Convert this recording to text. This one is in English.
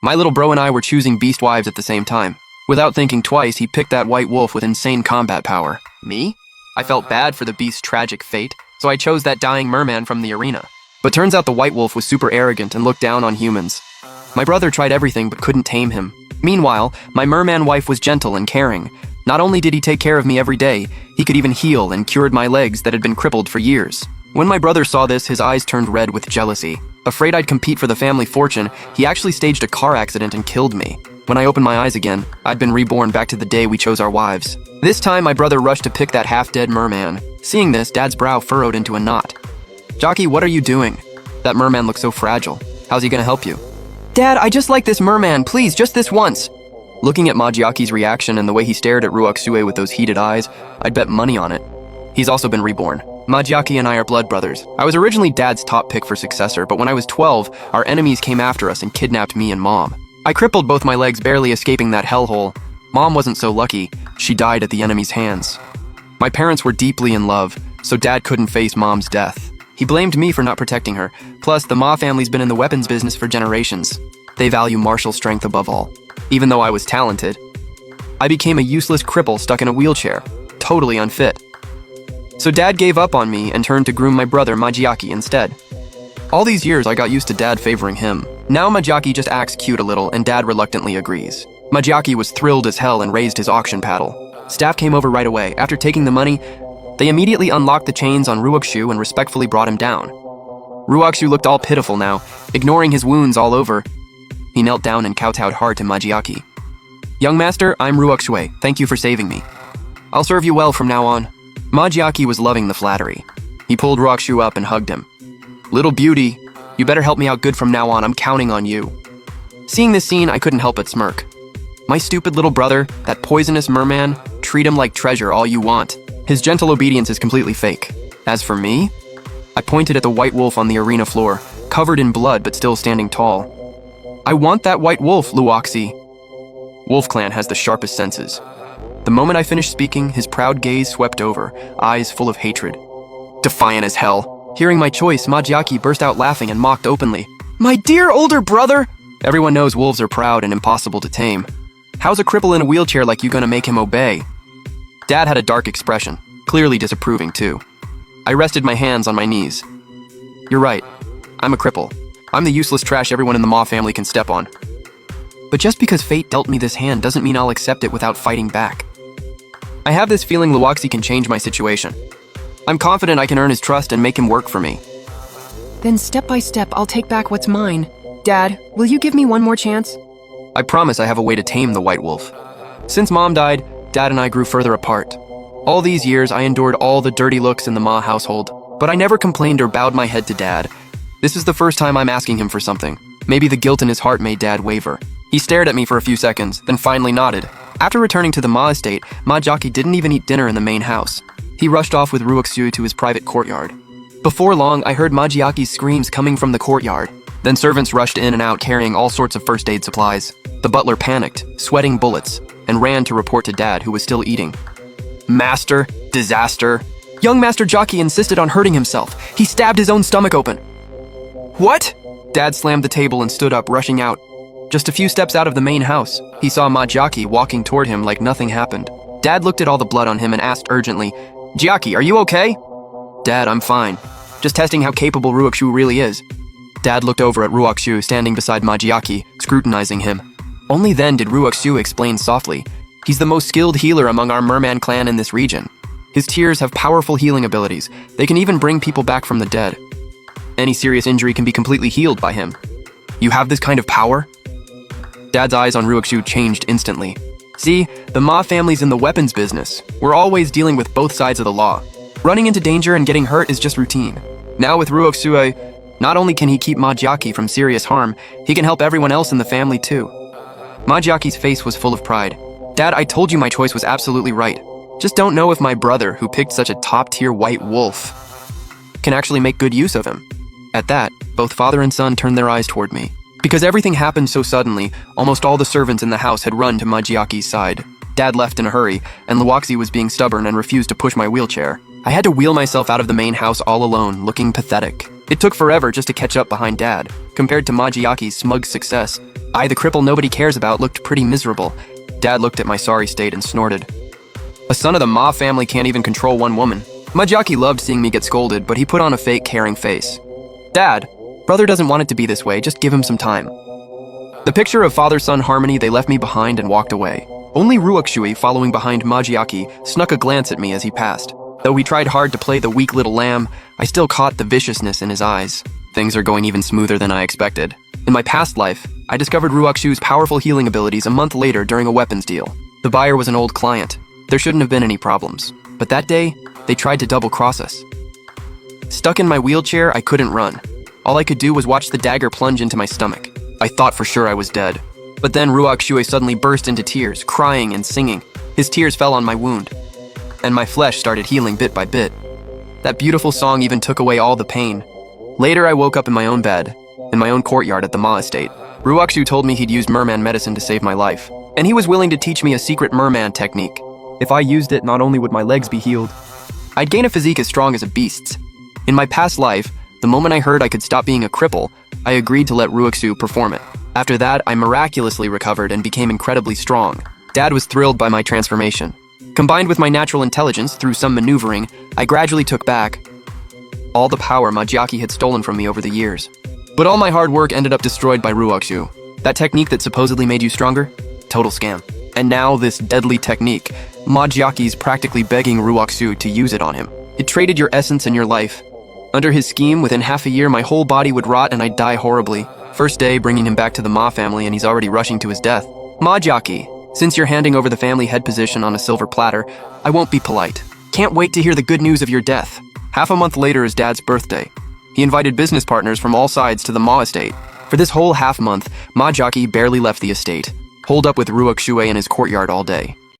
My little bro and I were choosing beast wives at the same time. Without thinking twice, he picked that white wolf with insane combat power. Me? I felt bad for the beast's tragic fate, so I chose that dying merman from the arena. But turns out the white wolf was super arrogant and looked down on humans. My brother tried everything but couldn't tame him. Meanwhile, my merman wife was gentle and caring. Not only did he take care of me every day, he could even heal and cured my legs that had been crippled for years. When my brother saw this, his eyes turned red with jealousy. Afraid I'd compete for the family fortune, he actually staged a car accident and killed me. When I opened my eyes again, I'd been reborn back to the day we chose our wives. This time, my brother rushed to pick that half-dead merman. Seeing this, Dad's brow furrowed into a knot. "Jockey, what are you doing? That merman looks so fragile. How's he gonna help you?" "Dad, I just like this merman, please, just this once." Looking at Majiaki's reaction and the way he stared at Ruoksue with those heated eyes, I'd bet money on it. He's also been reborn. Majiaki and I are blood brothers. I was originally Dad's top pick for successor, but when I was 12, our enemies came after us and kidnapped me and Mom. I crippled both my legs, barely escaping that hellhole. Mom wasn't so lucky. She died at the enemy's hands. My parents were deeply in love, so Dad couldn't face Mom's death. He blamed me for not protecting her. Plus, the Ma family's been in the weapons business for generations. They value martial strength above all. Even though I was talented, I became a useless cripple stuck in a wheelchair, totally unfit. So Dad gave up on me and turned to groom my brother Majiaki instead. All these years I got used to Dad favoring him. Now Majiaki just acts cute a little and Dad reluctantly agrees. Majiaki was thrilled as hell and raised his auction paddle. Staff came over right away. After taking the money, they immediately unlocked the chains on Ruokshu and respectfully brought him down. Ruokshu looked all pitiful now, ignoring his wounds all over. He knelt down and kowtowed hard to Majiaki. "Young master, I'm Ruokshu. Thank you for saving me. I'll serve you well from now on." Majiaki was loving the flattery. He pulled Ruokshu up and hugged him. "Little beauty, you better help me out good from now on. I'm counting on you." Seeing this scene, I couldn't help but smirk. My stupid little brother, that poisonous merman, treat him like treasure all you want. His gentle obedience is completely fake. As for me, I pointed at the white wolf on the arena floor, covered in blood but still standing tall. "I want that white wolf, Luoxi." Wolf Clan has the sharpest senses. The moment I finished speaking, his proud gaze swept over, eyes full of hatred. Defiant as hell. Hearing my choice, Majiaki burst out laughing and mocked openly. "My dear older brother!" Everyone knows wolves are proud and impossible to tame. How's a cripple in a wheelchair like you gonna make him obey? Dad had a dark expression, clearly disapproving too. I rested my hands on my knees. "You're right. I'm a cripple. I'm the useless trash everyone in the Ma family can step on. But just because fate dealt me this hand doesn't mean I'll accept it without fighting back. I have this feeling Luoxi can change my situation. I'm confident I can earn his trust and make him work for me." "Then step by step, I'll take back what's mine. Dad, will you give me one more chance?" I promise I have a way to tame the white wolf. Since Mom died, Dad and I grew further apart. All these years, I endured all the dirty looks in the Ma household, but I never complained or bowed my head to Dad. This is the first time I'm asking him for something. Maybe the guilt in his heart made Dad waver. He stared at me for a few seconds, then finally nodded. After returning to the Ma estate, Majiaki didn't even eat dinner in the main house. He rushed off with Ruokshu to his private courtyard. Before long, I heard Majiaki's screams coming from the courtyard. Then servants rushed in and out carrying all sorts of first aid supplies. The butler panicked, sweating bullets, and ran to report to Dad, who was still eating. "Master, disaster." Young Master Jockey insisted on hurting himself. He stabbed his own stomach open. "What?" Dad slammed the table and stood up, rushing out. Just a few steps out of the main house, he saw Majiaki walking toward him like nothing happened. Dad looked at all the blood on him and asked urgently, "Jiaki, are you okay?" "Dad, I'm fine. Just testing how capable Ruokshu really is." Dad looked over at Ruokshu standing beside Majiaki, scrutinizing him. Only then did Ruokshu explain softly, "He's the most skilled healer among our merman clan in this region. His tears have powerful healing abilities. They can even bring people back from the dead. Any serious injury can be completely healed by him." "You have this kind of power?" Dad's eyes on Ruokshu changed instantly. "See, the Ma family's in the weapons business. We're always dealing with both sides of the law. Running into danger and getting hurt is just routine. Now with Ruokshu, not only can he keep Majiaki from serious harm, he can help everyone else in the family too." Majiaki's face was full of pride. "Dad, I told you my choice was absolutely right. Just don't know if my brother, who picked such a top-tier white wolf, can actually make good use of him." At that, both father and son turned their eyes toward me. Because everything happened so suddenly, almost all the servants in the house had run to Majiaki's side. Dad left in a hurry, and Luoxi was being stubborn and refused to push my wheelchair. I had to wheel myself out of the main house all alone, looking pathetic. It took forever just to catch up behind Dad. Compared to Majiaki's smug success, I, the cripple nobody cares about, looked pretty miserable. Dad looked at my sorry state and snorted. A son of the Ma family can't even control one woman. Majiaki loved seeing me get scolded, but he put on a fake caring face. Dad, brother doesn't want it to be this way, just give him some time. The picture of father-son harmony, they left me behind and walked away. Only Ruakshui, following behind Majiaki, snuck a glance at me as he passed. Though he tried hard to play the weak little lamb, I still caught the viciousness in his eyes. Things are going even smoother than I expected. In my past life, I discovered Ruakshu's powerful healing abilities a month later during a weapons deal. The buyer was an old client. There shouldn't have been any problems. But that day, they tried to double-cross us. Stuck in my wheelchair, I couldn't run. All I could do was watch the dagger plunge into my stomach. I thought for sure I was dead. But then Ruakshui suddenly burst into tears, crying and singing. His tears fell on my wound, and my flesh started healing bit by bit. That beautiful song even took away all the pain. Later, I woke up in my own bed, in my own courtyard at the Ma estate. Ruakshu told me he'd used merman medicine to save my life, and he was willing to teach me a secret merman technique. If I used it, not only would my legs be healed, I'd gain a physique as strong as a beast's. In my past life, the moment I heard I could stop being a cripple, I agreed to let Ruakshu perform it. After that, I miraculously recovered and became incredibly strong. Dad was thrilled by my transformation. Combined with my natural intelligence through some maneuvering, I gradually took back all the power Majiaki had stolen from me over the years. But all my hard work ended up destroyed by Ruakshu. That technique that supposedly made you stronger? Total scam. And now this deadly technique, Majiaki's practically begging Ruakshu to use it on him. It traded your essence and your life. Under his scheme, within half a year, my whole body would rot and I'd die horribly. First day, bringing him back to the Ma family, and he's already rushing to his death. Majiaki, since you're handing over the family head position on a silver platter, I won't be polite. Can't wait to hear the good news of your death. Half a month later is Dad's birthday. He invited business partners from all sides to the Ma estate. For this whole half month, Majiaki barely left the estate, holed up with Ruakshui in his courtyard all day.